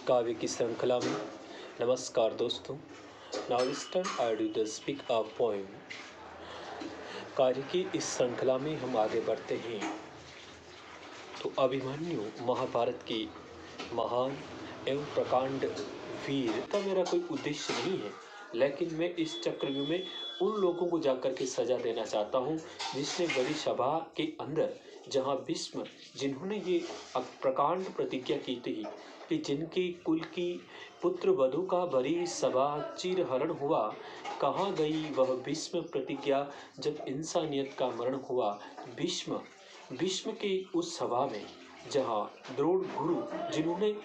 काव्य की श्रृंखला में नमस्कार दोस्तों। Now listen I do the speak a poem. कार्य की इस श्रृंखला में हम आगे बढ़ते हैं तो अभिमन्यु महाभारत की महान एवं प्रकांड वीर का मेरा कोई उद्देश्य नहीं है, लेकिन मैं इस चक्रव्यूह में उन लोगों को जाकर के सजा देना चाहता हूँ जिसने बड़ी सभा के अंदर, जहाँ भीष्म जिन्होंने ये प्रकांड प्रतिज्ञा की थी कि जिनके कुल की पुत्र वधु का बड़ी सभा चिरहरण हुआ, कहाँ गई वह भीष्म प्रतिज्ञा जब इंसानियत का मरण हुआ। भीष्म भीष्म के उस सभा में जहाँ द्रोण गुरु जिन्होंने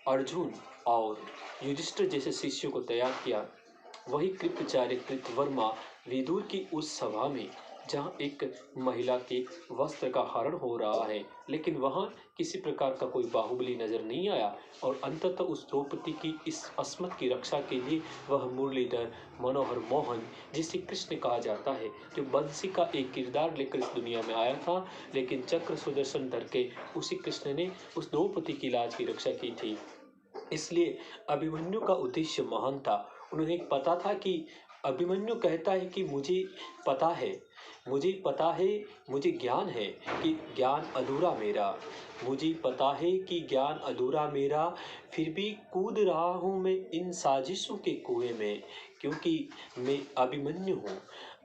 अर्जुन और युधिष्ठिर जैसे शिष्यों को तैयार किया, वही कृपाचार्य कृतवर्मा विदुर की उस सभा में जहाँ एक महिला के वस्त्र का हरण हो रहा है, लेकिन वहाँ किसी प्रकार का कोई बाहुबली नजर नहीं आया और अंततः उस द्रौपदी की इस अस्मत की रक्षा के लिए वह मुरलीधर मनोहर मोहन, जिसे कृष्ण कहा जाता है, जो बंसी का एक किरदार लेकर इस दुनिया में आया था, लेकिन चक्र सुदर्शन धर के उसी कृष्ण ने उस द्रौपदी की लाज की रक्षा की थी। इसलिए अभिमन्यु का उद्देश्य महान था। उन्हें पता था कि अभिमन्यु कहता है कि मुझे पता है, मुझे ज्ञान है कि ज्ञान अधूरा मेरा, मुझे पता है कि ज्ञान अधूरा मेरा, फिर भी कूद रहा हूँ मैं इन साजिशों के कुएं में, क्योंकि मैं अभिमन्यु हूँ।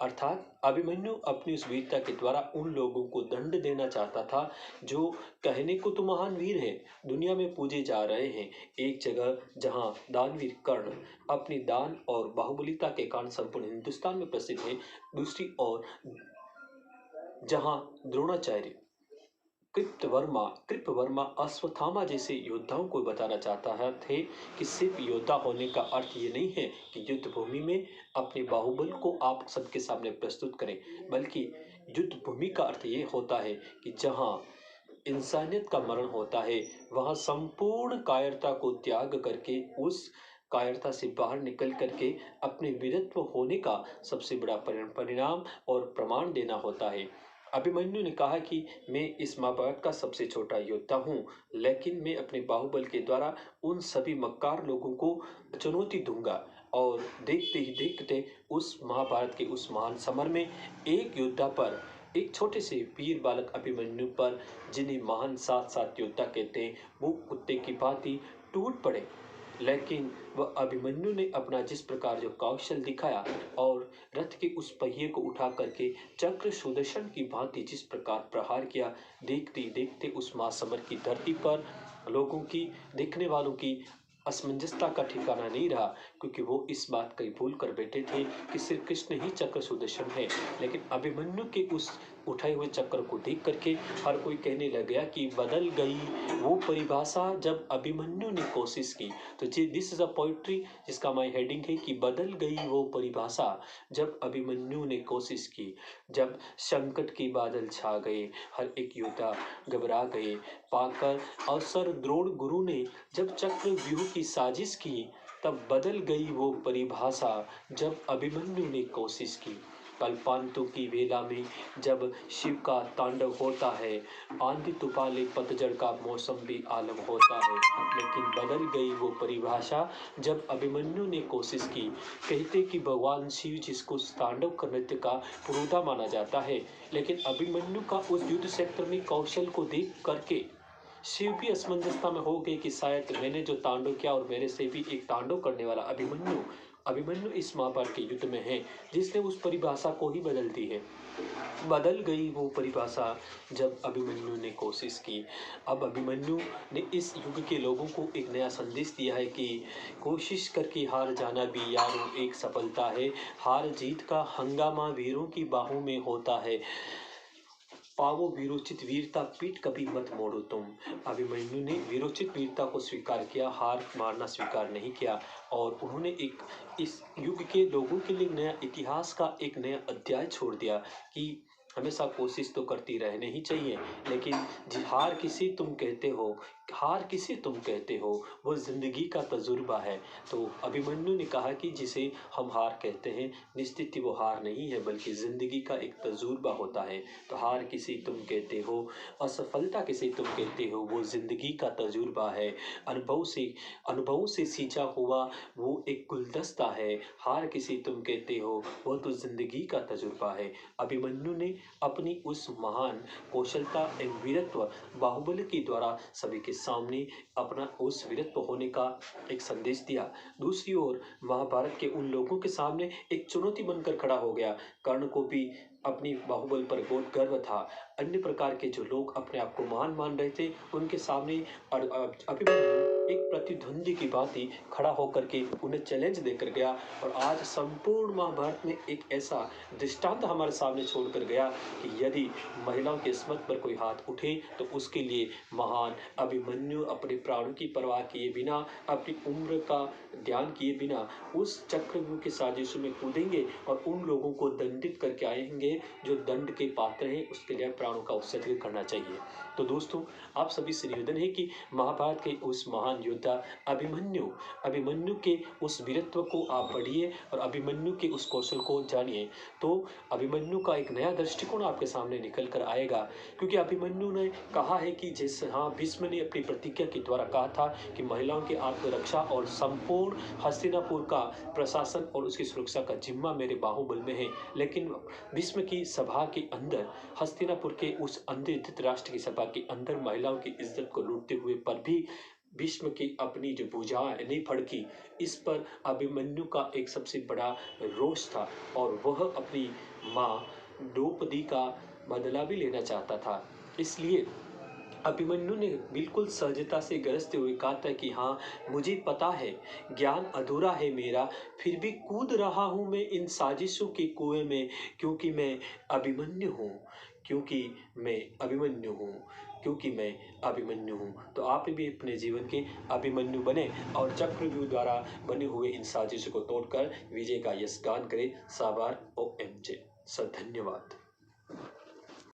अर्थात अभिमन्यु अपनी उस वीरता के द्वारा उन लोगों को दंड देना चाहता था जो कहने को तो महान वीर है, दुनिया में पूजे जा रहे हैं। एक जगह जहाँ दानवीर कर्ण अपनी दान और बाहुबलिता के कारण संपूर्ण हिंदुस्तान में प्रसिद्ध है, दूसरी ओर जहाँ द्रोणाचार्य कृपवर्मा अश्वत्थामा जैसे योद्धाओं को बताना चाहता है थे कि सिर्फ योद्धा होने का अर्थ ये नहीं है कि युद्ध भूमि में अपने बाहुबल को आप सबके सामने प्रस्तुत करें, बल्कि युद्ध भूमि का अर्थ ये होता है कि जहाँ इंसानियत का मरण होता है, वहाँ संपूर्ण कायरता को त्याग करके उस कायरता से बाहर निकल करके अपने वीरत्व होने का सबसे बड़ा परिणाम और प्रमाण देना होता है। अभिमन्यु ने कहा कि मैं इस महाभारत का सबसे छोटा योद्धा हूँ, लेकिन मैं अपने बाहुबल के द्वारा उन सभी मक्कार लोगों को चुनौती दूंगा। और देखते ही देखते उस महाभारत के उस महान समर में एक योद्धा पर, एक छोटे से वीर बालक अभिमन्यु पर, जिन्हें महान सात योद्धा कहते हैं, वो कुत्ते की भांति टूट पड़े। लेकिन वह अभिमन्यु ने अपना जिस प्रकार जो कौशल दिखाया और रथ के उस पहिए को उठा करके चक्र सुदर्शन की भांति जिस प्रकार प्रहार किया, देखते देखते उस महासमर की धरती पर लोगों की, देखने वालों की असमंजसता का ठिकाना नहीं रहा, क्योंकि वो इस बात का भूल कर बैठे थे कि श्री कृष्ण ही चक्र सुदर्शन है। लेकिन अभिमन्यु के उस उठाए हुए चक्र को देख करके हर कोई कहने लग गया कि बदल गई वो परिभाषा जब अभिमन्यु ने कोशिश की। तो जी दिस इज अ पोइट्री जिसका माई हेडिंग है कि बदल गई वो परिभाषा जब अभिमन्यु ने कोशिश की। जब संकट के बादल छा गए, हर एक योद्धा घबरा गए, पाकर अवसर द्रोण गुरु ने जब चक्रव्यूह की साजिश की, तब बदल गई वो परिभाषा जब अभिमन्यु ने कोशिश की। कल्पांतों की वेला में जब शिव का तांडव होता है, आंधी तूफान पतझड़ का मौसम भी आलम होता है, लेकिन बदल गई वो परिभाषा जब अभिमन्यु ने कोशिश की। कहते कि भगवान शिव जिसको तांडव का नृत्य का पुरोधा माना जाता है, लेकिन अभिमन्यु का उस युद्ध क्षेत्र में कौशल को देख करके शिव भी असमंजसता में हो गए कि शायद मैंने जो तांडव किया और मेरे से भी एक तांडव करने वाला अभिमन्यु इस महाभारत के युद्ध में है, जिसने उस परिभाषा को ही बदल दी है। बदल गई वो परिभाषा जब अभिमन्यु ने कोशिश की। अब अभिमन्यु ने इस युग के लोगों को एक नया संदेश दिया है कि कोशिश करके हार जाना भी यारों एक सफलता है, हार जीत का हंगामा वीरों की बाहों में होता है, पावो वीरोचित वीरता पीठ कभी मत मोड़ो तुम। अभिमन्यु ने वीरोचित वीरता को स्वीकार किया, हार मारना स्वीकार नहीं किया, और उन्होंने एक इस युग के लोगों के लिए नया इतिहास का एक नया अध्याय छोड़ दिया कि हमेशा कोशिश तो करती रहनी ही चाहिए, लेकिन हार किसी तुम कहते हो हार किसे तुम कहते हो, वो ज़िंदगी का तजुर्बा है। तो अभिमन्यु ने कहा कि जिसे हम हार कहते हैं, निश्चित ही वो हार नहीं है बल्कि ज़िंदगी का एक तजुर्बा होता है। तो हार किसे तुम कहते हो, असफलता किसे तुम कहते हो, वो ज़िंदगी का तजुर्बा है। अनुभवों से सींचा हुआ वो एक गुलदस्ता है। हार किसे तुम कहते हो, वो तो ज़िंदगी का तजुर्बा है। अभिमन्यु ने अपनी उस महान कौशलता एवं वीरत्व बाहुबली के द्वारा सभी के सामने अपना उस वीरत्व होने का एक संदेश दिया। दूसरी ओर महाभारत के उन लोगों के सामने एक चुनौती बनकर खड़ा हो गया। कर्ण को भी अपनी बाहुबल पर बहुत गर्व था। अन्य प्रकार के जो लोग अपने आप को महान मान रहे थे, उनके सामने अभिमन्यु एक प्रतिद्वंदी की भांति खड़ा होकर के उन्हें चैलेंज देकर गया और आज संपूर्ण महाभारत में एक ऐसा दृष्टांत हमारे सामने छोड़कर गया कि यदि महिलाओं के इस्मत पर कोई हाथ उठे तो उसके लिए महान अभिमन्यु अपने प्राणों की परवाह किए बिना, अपनी उम्र का ध्यान किए बिना उस चक्रव्यूह की साजिशों में कूदेंगे और उन लोगों को दंडित करके आएंगे जो दंड के पात्र हैं। उसके लिए प्राणों का उत्सर्जन करना चाहिए। तो दोस्तों, आप सभी से निवेदन है कि महाभारत के उस महान योद्धा अभिमन्यु के उस वीरत्व को आप पढ़िए और अभिमन्यु के उस कौशल को जानिए। तो अभिमन्यु का एक नया दृष्टिकोण आपके सामने निकल कर आएगा, क्योंकि अभिमन्यु ने कहा है कि जैसे भीष्म ने अपनी प्रतिज्ञा के द्वारा कहा था कि महिलाओं की आत्मरक्षा और संपूर्ण हस्तिनापुर का प्रशासन और उसकी सुरक्षा का जिम्मा मेरे बाहुबल में है। लेकिन भीष्म की सभा के अंदर, हस्तिनापुर के उस अंधे धृतराष्ट्र की सभा के अंदर महिलाओं की इज्जत को लूटते हुए पर भी भीष्म की अपनी जो भुजाएं नहीं फड़की, इस पर अभिमन्यु का एक सबसे बड़ा रोष था और वह अपनी माँ द्रौपदी का बदला भी लेना चाहता था। इसलिए अभिमन्यु ने बिल्कुल सहजता से गरजते हुए कहा था कि हाँ, मुझे पता है ज्ञान अधूरा है मेरा, फिर भी कूद रहा हूँ मैं इन साजिशों के कुएं में, क्योंकि मैं अभिमन्यु हूँ, क्योंकि मैं अभिमन्यु हूँ, क्योंकि मैं अभिमन्यु हूँ। तो आप भी अपने जीवन के अभिमन्यु बने और चक्रव्यूह द्वारा बने हुए इन साजिशों को तोड़कर विजय का यश गान करें। साबार OMG। धन्यवाद।